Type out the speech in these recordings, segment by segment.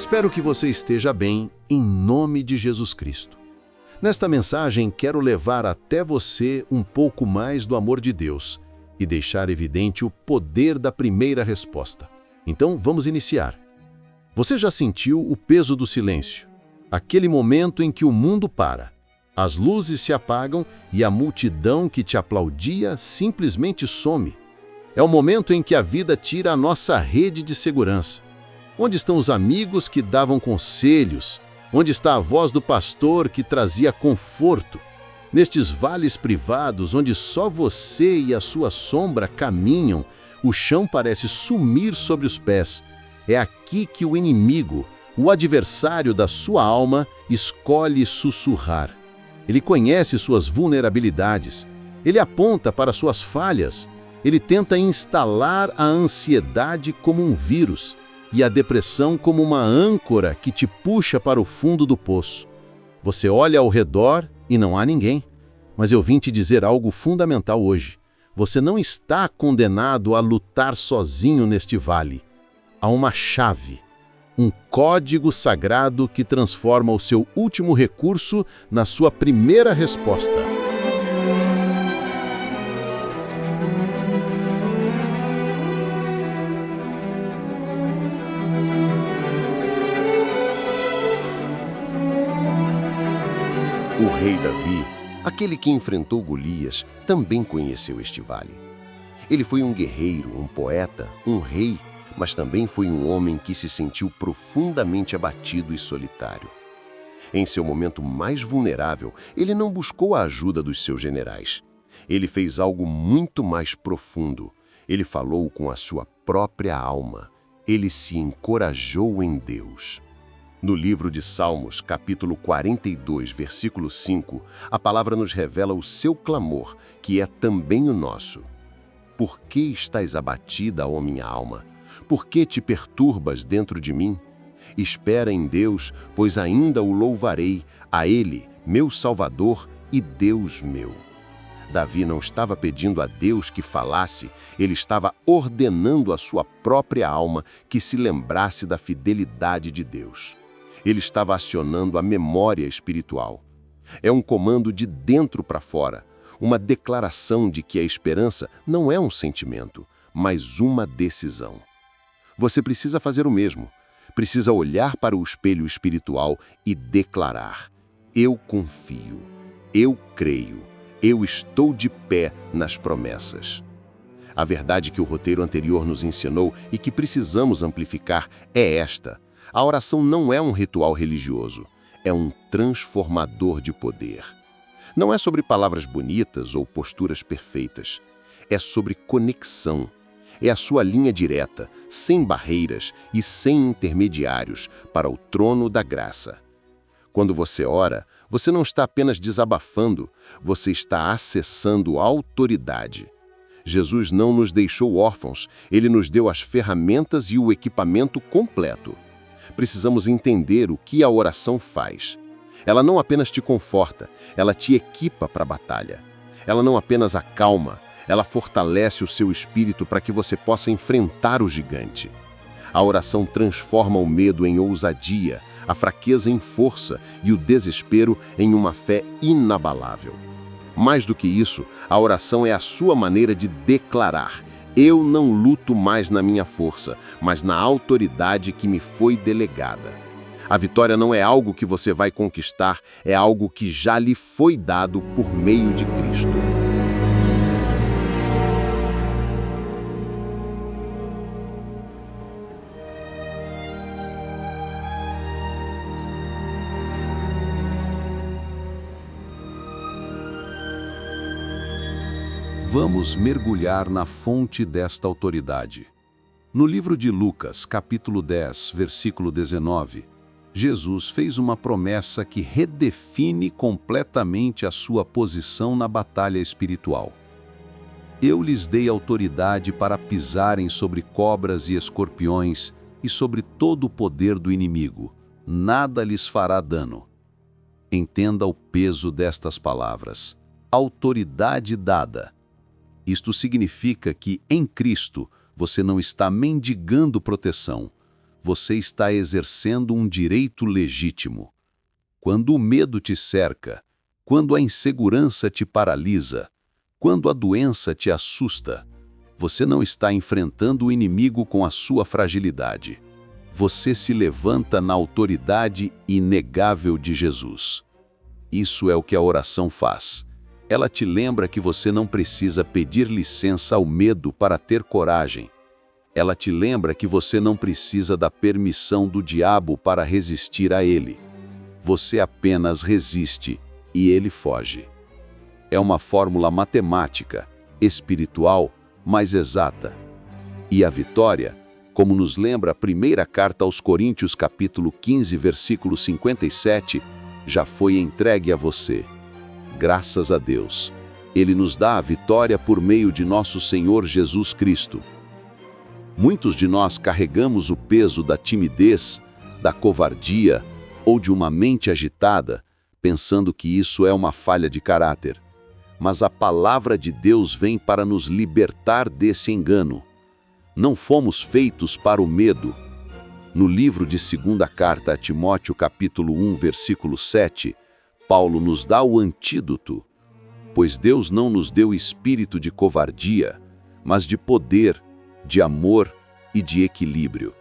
Espero que você esteja bem, em nome de Jesus Cristo. Nesta mensagem, quero levar até você um pouco mais do amor de Deus e deixar evidente o poder da primeira resposta. Então, vamos iniciar. Você já sentiu o peso do silêncio? Aquele momento em que o mundo para, as luzes se apagam e a multidão que te aplaudia simplesmente some. É o momento em que a vida tira a nossa rede de segurança. Onde estão os amigos que davam conselhos? Onde está a voz do pastor que trazia conforto? Nestes vales privados, onde só você e a sua sombra caminham, o chão parece sumir sobre os pés. É aqui que o inimigo, o adversário da sua alma, escolhe sussurrar. Ele conhece suas vulnerabilidades. Ele aponta para suas falhas. Ele tenta instalar a ansiedade como um vírus e a depressão como uma âncora que te puxa para o fundo do poço. Você olha ao redor e não há ninguém. Mas eu vim te dizer algo fundamental hoje. Você não está condenado a lutar sozinho neste vale. Há uma chave, um código sagrado que transforma o seu último recurso na sua primeira resposta. O rei Davi, aquele que enfrentou Golias, também conheceu este vale. Ele foi um guerreiro, um poeta, um rei, mas também foi um homem que se sentiu profundamente abatido e solitário. Em seu momento mais vulnerável, ele não buscou a ajuda dos seus generais. Ele fez algo muito mais profundo. Ele falou com a sua própria alma. Ele se encorajou em Deus. No livro de Salmos, capítulo 42, versículo 5, a palavra nos revela o seu clamor, que é também o nosso. Por que estás abatida, ó minha alma? Por que te perturbas dentro de mim? Espera em Deus, pois ainda o louvarei, a Ele, meu Salvador e Deus meu. Davi não estava pedindo a Deus que falasse, ele estava ordenando à sua própria alma que se lembrasse da fidelidade de Deus. Ele estava acionando a memória espiritual. É um comando de dentro para fora, uma declaração de que a esperança não é um sentimento, mas uma decisão. Você precisa fazer o mesmo. Precisa olhar para o espelho espiritual e declarar: eu confio, eu creio, eu estou de pé nas promessas. A verdade que o roteiro anterior nos ensinou e que precisamos amplificar é esta: a oração não é um ritual religioso, é um transformador de poder. Não é sobre palavras bonitas ou posturas perfeitas. É sobre conexão. É a sua linha direta, sem barreiras e sem intermediários, para o trono da graça. Quando você ora, você não está apenas desabafando, você está acessando autoridade. Jesus não nos deixou órfãos, ele nos deu as ferramentas e o equipamento completo. Precisamos entender o que a oração faz. Ela não apenas te conforta, ela te equipa para a batalha. Ela não apenas acalma, ela fortalece o seu espírito para que você possa enfrentar o gigante. A oração transforma o medo em ousadia, a fraqueza em força e o desespero em uma fé inabalável. Mais do que isso, a oração é a sua maneira de declarar: eu não luto mais na minha força, mas na autoridade que me foi delegada. A vitória não é algo que você vai conquistar, é algo que já lhe foi dado por meio de Cristo. Vamos mergulhar na fonte desta autoridade. No livro de Lucas, capítulo 10, versículo 19, Jesus fez uma promessa que redefine completamente a sua posição na batalha espiritual. Eu lhes dei autoridade para pisarem sobre cobras e escorpiões e sobre todo o poder do inimigo. Nada lhes fará dano. Entenda o peso destas palavras. Autoridade dada. Isto significa que, em Cristo, você não está mendigando proteção. você está exercendo um direito legítimo. Quando o medo te cerca, quando a insegurança te paralisa, quando a doença te assusta, você não está enfrentando o inimigo com a sua fragilidade. Você se levanta na autoridade inegável de Jesus. Isso é o que a oração faz. Ela te lembra que você não precisa pedir licença ao medo para ter coragem. Ela te lembra que você não precisa da permissão do diabo para resistir a ele. Você apenas resiste e ele foge. É uma fórmula matemática, espiritual, mas exata. E a vitória, como nos lembra a primeira carta aos Coríntios, capítulo 15, versículo 57, já foi entregue a você. Graças a Deus, Ele nos dá a vitória por meio de nosso Senhor Jesus Cristo. Muitos de nós carregamos o peso da timidez, da covardia ou de uma mente agitada, pensando que isso é uma falha de caráter. Mas a palavra de Deus vem para nos libertar desse engano. Não fomos feitos para o medo. No livro de 2ª carta a Timóteo, capítulo 1, versículo 7, Paulo nos dá o antídoto. Pois Deus não nos deu espírito de covardia, mas de poder, de amor e de equilíbrio.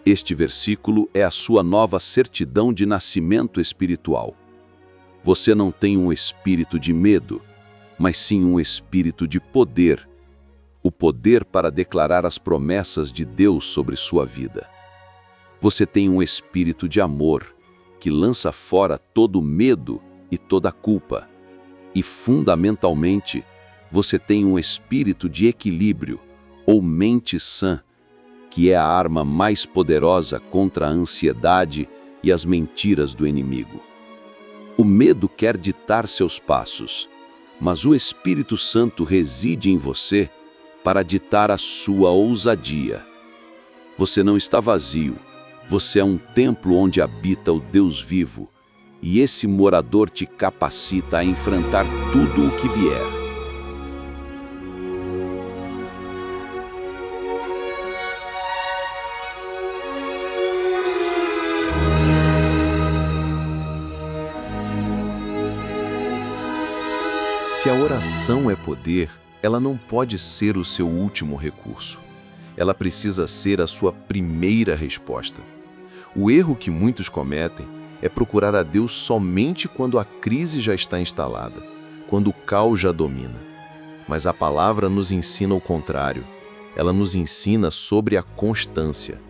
Este versículo é a sua nova certidão de nascimento espiritual. Você não tem um espírito de medo, mas sim um espírito de poder. O poder para declarar as promessas de Deus sobre sua vida. Você tem um espírito de amor, que lança fora todo medo e toda culpa. E, fundamentalmente, você tem um espírito de equilíbrio, ou mente sã, que é a arma mais poderosa contra a ansiedade e as mentiras do inimigo. O medo quer ditar seus passos, mas o Espírito Santo reside em você para ditar a sua ousadia. Você não está vazio, você é um templo onde habita o Deus vivo, e esse morador te capacita a enfrentar tudo o que vier. Se a oração é poder, ela não pode ser o seu último recurso. Ela precisa ser a sua primeira resposta. O erro que muitos cometem é procurar a Deus somente quando a crise já está instalada, quando o caos já domina. Mas a palavra nos ensina o contrário. Ela nos ensina sobre a constância.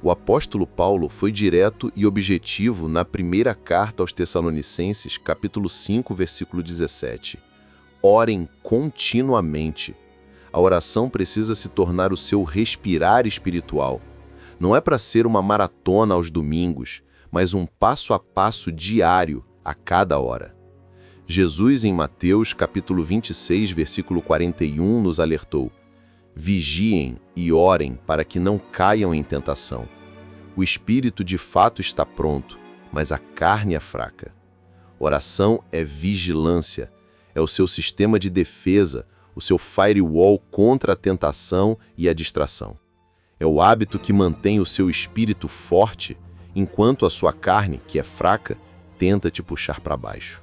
O apóstolo Paulo foi direto e objetivo na primeira carta aos Tessalonicenses, capítulo 5, versículo 17. Orem continuamente. A oração precisa se tornar o seu respirar espiritual. Não é para ser uma maratona aos domingos, mas um passo a passo diário, a cada hora. Jesus, em Mateus, capítulo 26, versículo 41, nos alertou: vigiem e orem para que não caiam em tentação. O espírito de fato está pronto, mas a carne é fraca. Oração é vigilância, é o seu sistema de defesa, o seu firewall contra a tentação e a distração. É o hábito que mantém o seu espírito forte, enquanto a sua carne, que é fraca, tenta te puxar para baixo.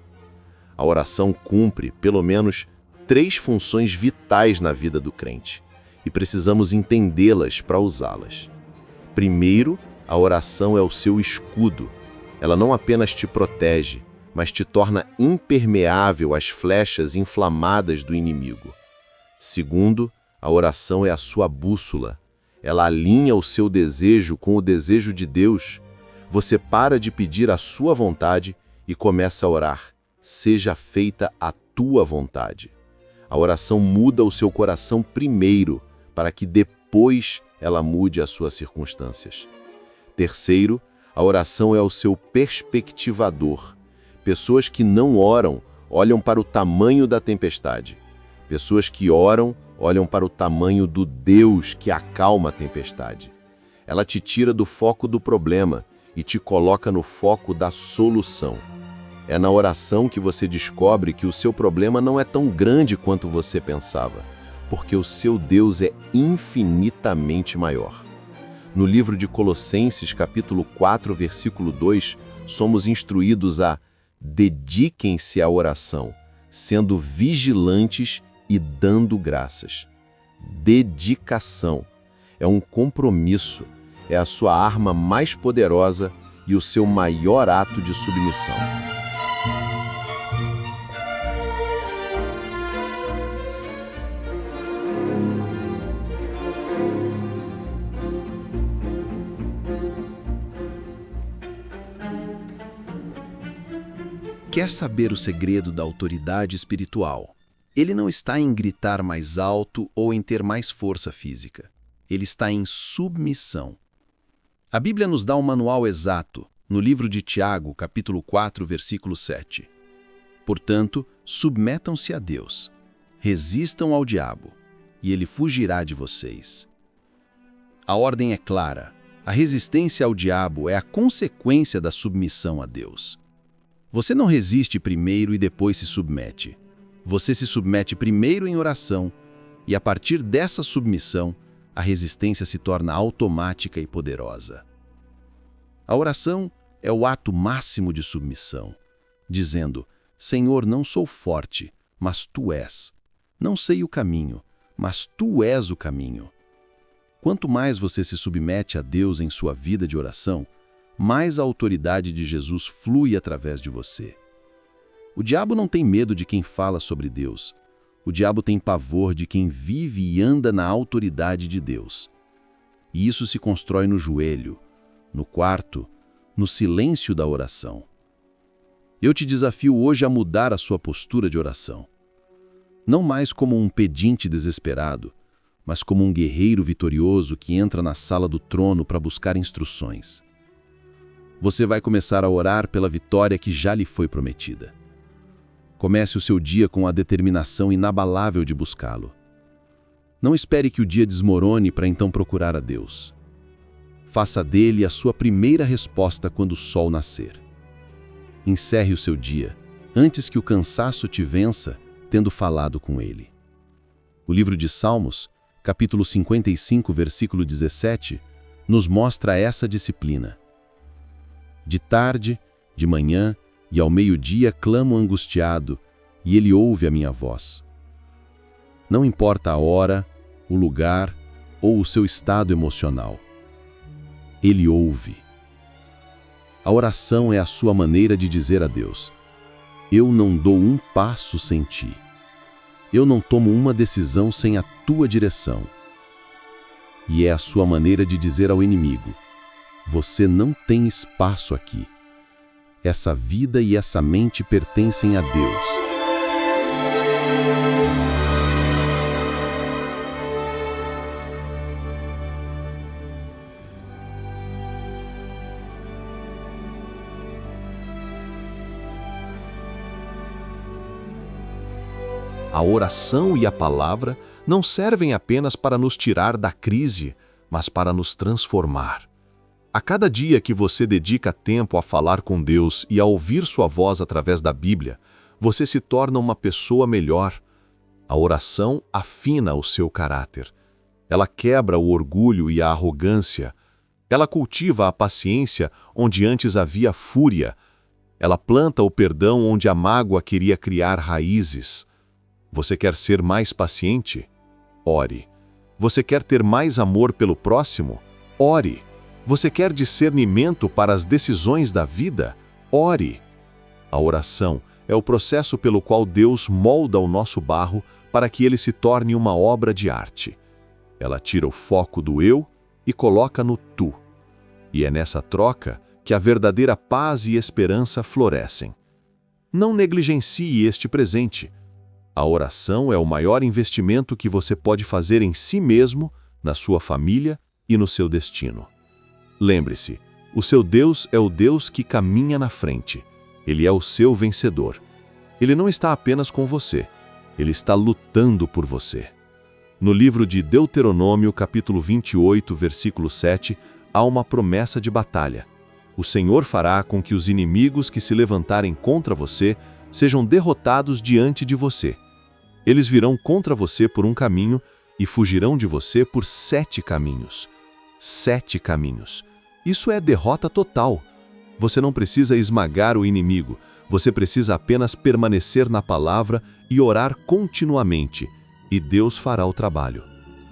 A oração cumpre, pelo menos, 3 funções vitais na vida do crente, e precisamos entendê-las para usá-las. Primeiro, a oração é o seu escudo. Ela não apenas te protege, mas te torna impermeável às flechas inflamadas do inimigo. Segundo, a oração é a sua bússola. Ela alinha o seu desejo com o desejo de Deus. Você para de pedir a sua vontade e começa a orar: seja feita a tua vontade. A oração muda o seu coração primeiro, para que depois ela mude as suas circunstâncias. Terceiro, a oração é o seu perspectivador. Pessoas que não oram olham para o tamanho da tempestade. Pessoas que oram olham para o tamanho do Deus que acalma a tempestade. Ela te tira do foco do problema e te coloca no foco da solução. É na oração que você descobre que o seu problema não é tão grande quanto você pensava, porque o seu Deus é infinitamente maior. No livro de Colossenses, capítulo 4, versículo 2, somos instruídos a dediquem-se à oração, sendo vigilantes e dando graças. Dedicação é um compromisso, é a sua arma mais poderosa e o seu maior ato de submissão. Quer saber o segredo da autoridade espiritual? Ele não está em gritar mais alto ou em ter mais força física. Ele está em submissão. A Bíblia nos dá um manual exato, no livro de Tiago, capítulo 4, versículo 7. Portanto, submetam-se a Deus, resistam ao diabo, e ele fugirá de vocês. A ordem é clara. A resistência ao diabo é a consequência da submissão a Deus. Você não resiste primeiro e depois se submete. Você se submete primeiro em oração, e a partir dessa submissão, a resistência se torna automática e poderosa. A oração é o ato máximo de submissão, dizendo: Senhor, não sou forte, mas Tu és. Não sei o caminho, mas Tu és o caminho. Quanto mais você se submete a Deus em sua vida de oração, mais a autoridade de Jesus flui através de você. O diabo não tem medo de quem fala sobre Deus. O diabo tem pavor de quem vive e anda na autoridade de Deus. E isso se constrói no joelho, no quarto, no silêncio da oração. Eu te desafio hoje a mudar a sua postura de oração. Não mais como um pedinte desesperado, mas como um guerreiro vitorioso que entra na sala do trono para buscar instruções. Você vai começar a orar pela vitória que já lhe foi prometida. Comece o seu dia com a determinação inabalável de buscá-lo. Não espere que o dia desmorone para então procurar a Deus. Faça dele a sua primeira resposta quando o sol nascer. Encerre o seu dia, antes que o cansaço te vença, tendo falado com ele. O livro de Salmos, capítulo 55, versículo 17, nos mostra essa disciplina. De tarde, de manhã e ao meio-dia clamo angustiado, e ele ouve a minha voz. Não importa a hora, o lugar ou o seu estado emocional. Ele ouve. A oração é a sua maneira de dizer a Deus: eu não dou um passo sem ti. Eu não tomo uma decisão sem a tua direção. E é a sua maneira de dizer ao inimigo: você não tem espaço aqui. Essa vida e essa mente pertencem a Deus. A oração e a palavra não servem apenas para nos tirar da crise, mas para nos transformar. A cada dia que você dedica tempo a falar com Deus e a ouvir sua voz através da Bíblia, você se torna uma pessoa melhor. A oração afina o seu caráter. Ela quebra o orgulho e a arrogância. Ela cultiva a paciência onde antes havia fúria. Ela planta o perdão onde a mágoa queria criar raízes. Você quer ser mais paciente? Ore. Você quer ter mais amor pelo próximo? Ore. Você quer discernimento para as decisões da vida? Ore. A oração é o processo pelo qual Deus molda o nosso barro para que ele se torne uma obra de arte. Ela tira o foco do eu e coloca no tu. E é nessa troca que a verdadeira paz e esperança florescem. Não negligencie este presente. A oração é o maior investimento que você pode fazer em si mesmo, na sua família e no seu destino. Lembre-se, o seu Deus é o Deus que caminha na frente. Ele é o seu vencedor. Ele não está apenas com você, ele está lutando por você. No livro de Deuteronômio, capítulo 28, versículo 7, há uma promessa de batalha. O Senhor fará com que os inimigos que se levantarem contra você sejam derrotados diante de você. Eles virão contra você por um caminho e fugirão de você por 7 caminhos. 7 caminhos. Isso é derrota total. Você não precisa esmagar o inimigo, você precisa apenas permanecer na palavra e orar continuamente, e Deus fará o trabalho.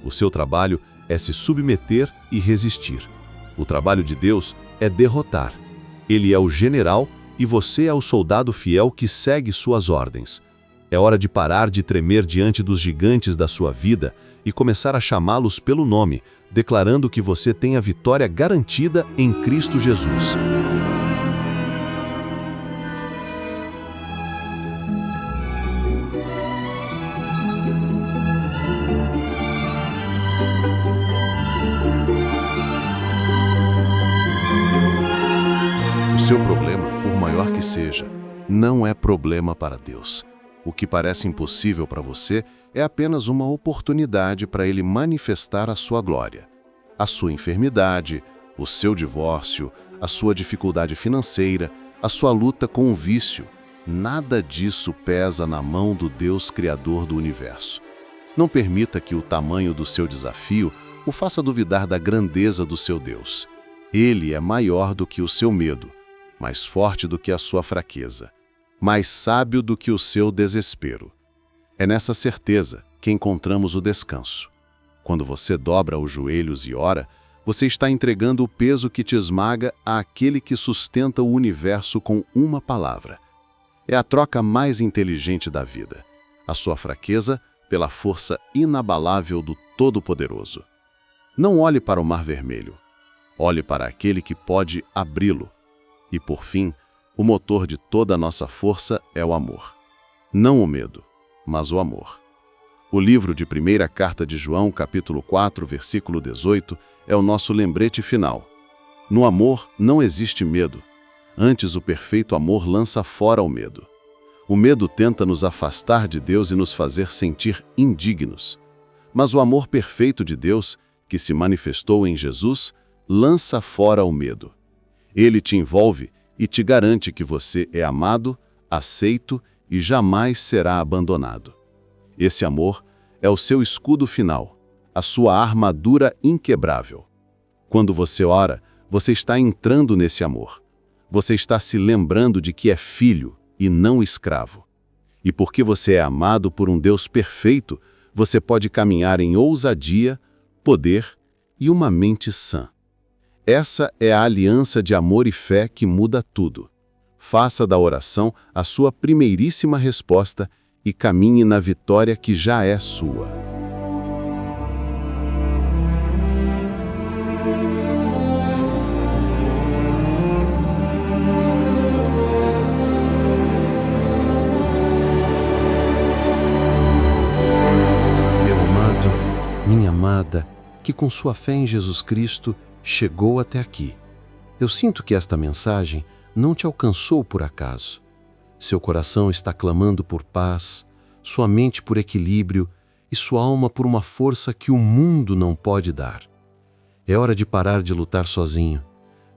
O seu trabalho é se submeter e resistir. O trabalho de Deus é derrotar. Ele é o general e você é o soldado fiel que segue suas ordens. É hora de parar de tremer diante dos gigantes da sua vida e começar a chamá-los pelo nome, declarando que você tem a vitória garantida em Cristo Jesus. O seu problema, por maior que seja, não é problema para Deus. O que parece impossível para você é apenas uma oportunidade para Ele manifestar a sua glória. A sua enfermidade, o seu divórcio, a sua dificuldade financeira, a sua luta com o vício, nada disso pesa na mão do Deus Criador do universo. Não permita que o tamanho do seu desafio o faça duvidar da grandeza do seu Deus. Ele é maior do que o seu medo, mais forte do que a sua fraqueza, mais sábio do que o seu desespero. É nessa certeza que encontramos o descanso. Quando você dobra os joelhos e ora, você está entregando o peso que te esmaga àquele que sustenta o universo com uma palavra. É a troca mais inteligente da vida, a sua fraqueza pela força inabalável do Todo-Poderoso. Não olhe para o Mar Vermelho, olhe para aquele que pode abri-lo. E, por fim, o motor de toda a nossa força é o amor. Não o medo, mas o amor. O livro de 1ª Carta de João, capítulo 4, versículo 18, é o nosso lembrete final. No amor não existe medo. Antes, o perfeito amor lança fora o medo. O medo tenta nos afastar de Deus e nos fazer sentir indignos. Mas o amor perfeito de Deus, que se manifestou em Jesus, lança fora o medo. Ele te envolve e te garante que você é amado, aceito e jamais será abandonado. Esse amor é o seu escudo final, a sua armadura inquebrável. Quando você ora, você está entrando nesse amor. Você está se lembrando de que é filho e não escravo. E porque você é amado por um Deus perfeito, você pode caminhar em ousadia, poder e uma mente sã. Essa é a aliança de amor e fé que muda tudo. Faça da oração a sua primeiríssima resposta e caminhe na vitória que já é sua. Meu amado, minha amada, que com sua fé em Jesus Cristo chegou até aqui. Eu sinto que esta mensagem não te alcançou por acaso. Seu coração está clamando por paz, sua mente por equilíbrio e sua alma por uma força que o mundo não pode dar. É hora de parar de lutar sozinho.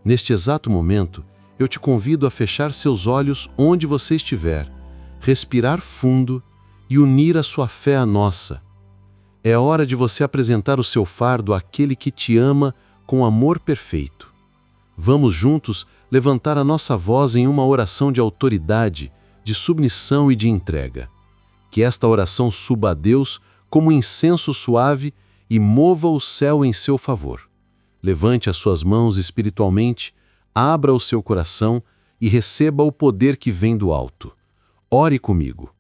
Neste exato momento, eu te convido a fechar seus olhos onde você estiver, respirar fundo e unir a sua fé à nossa. É hora de você apresentar o seu fardo àquele que te ama com amor perfeito. Vamos juntos levantar a nossa voz em uma oração de autoridade, de submissão e de entrega. Que esta oração suba a Deus como incenso suave e mova o céu em seu favor. Levante as suas mãos espiritualmente, abra o seu coração e receba o poder que vem do alto. Ore comigo.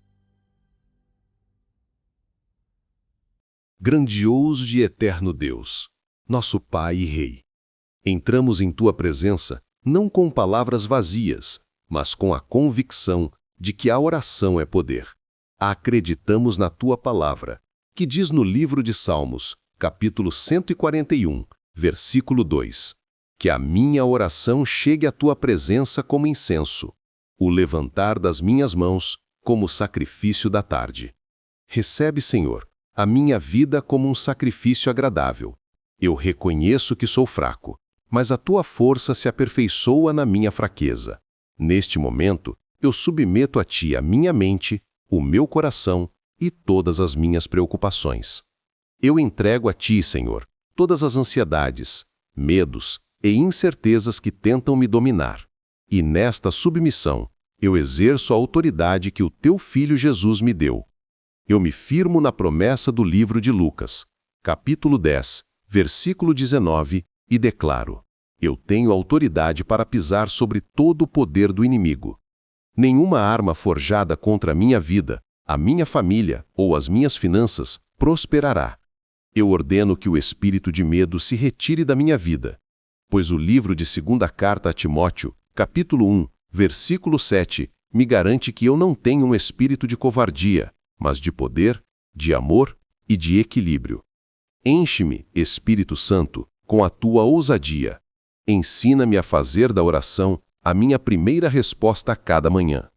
Grandioso e eterno Deus, nosso Pai e Rei, entramos em Tua presença não com palavras vazias, mas com a convicção de que a oração é poder. Acreditamos na Tua palavra, que diz no livro de Salmos, capítulo 141, versículo 2, que a minha oração chegue à Tua presença como incenso, o levantar das minhas mãos como sacrifício da tarde. Recebe, Senhor, a minha vida como um sacrifício agradável. Eu reconheço que sou fraco, mas a Tua força se aperfeiçoa na minha fraqueza. Neste momento, eu submeto a Ti a minha mente, o meu coração e todas as minhas preocupações. Eu entrego a Ti, Senhor, todas as ansiedades, medos e incertezas que tentam me dominar. E nesta submissão, eu exerço a autoridade que o teu Filho Jesus me deu. Eu me firmo na promessa do livro de Lucas, capítulo 10, versículo 19, e declaro: eu tenho autoridade para pisar sobre todo o poder do inimigo. Nenhuma arma forjada contra a minha vida, a minha família ou as minhas finanças prosperará. Eu ordeno que o espírito de medo se retire da minha vida, pois o livro de 2ª Carta a Timóteo, capítulo 1, versículo 7, me garante que eu não tenho um espírito de covardia, mas de poder, de amor e de equilíbrio. Enche-me, Espírito Santo, com a tua ousadia. Ensina-me a fazer da oração a minha primeira resposta a cada manhã.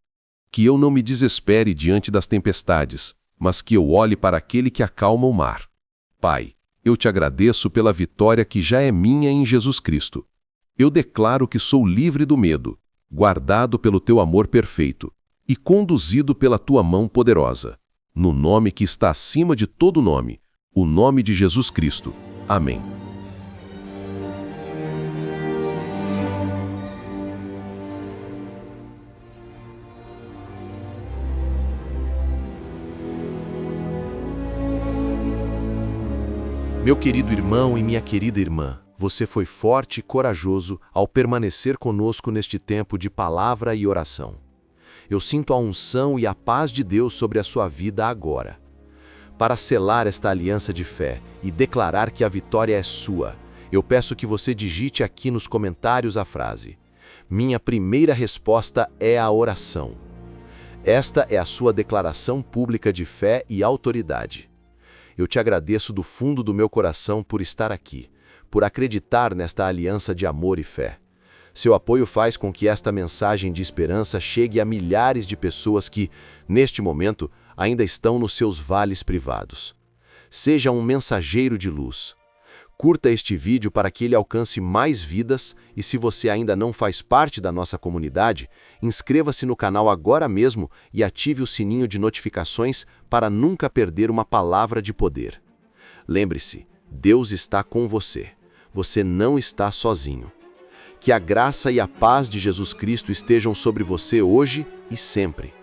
Que eu não me desespere diante das tempestades, mas que eu olhe para aquele que acalma o mar. Pai, eu te agradeço pela vitória que já é minha em Jesus Cristo. Eu declaro que sou livre do medo, guardado pelo teu amor perfeito e conduzido pela tua mão poderosa. No nome que está acima de todo nome, o nome de Jesus Cristo. Amém. Meu querido irmão e minha querida irmã, você foi forte e corajoso ao permanecer conosco neste tempo de palavra e oração. Eu sinto a unção e a paz de Deus sobre a sua vida agora. Para selar esta aliança de fé e declarar que a vitória é sua, eu peço que você digite aqui nos comentários a frase: minha primeira resposta é a oração. Esta é a sua declaração pública de fé e autoridade. Eu te agradeço do fundo do meu coração por estar aqui, por acreditar nesta aliança de amor e fé. Seu apoio faz com que esta mensagem de esperança chegue a milhares de pessoas que, neste momento, ainda estão nos seus vales privados. Seja um mensageiro de luz. Curta este vídeo para que ele alcance mais vidas e, se você ainda não faz parte da nossa comunidade, inscreva-se no canal agora mesmo e ative o sininho de notificações para nunca perder uma palavra de poder. Lembre-se, Deus está com você. Você não está sozinho. Que a graça e a paz de Jesus Cristo estejam sobre você hoje e sempre.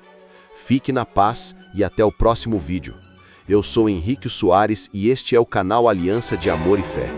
Fique na paz e até o próximo vídeo. Eu sou Henrique Soares e este é o canal Aliança de Amor e Fé.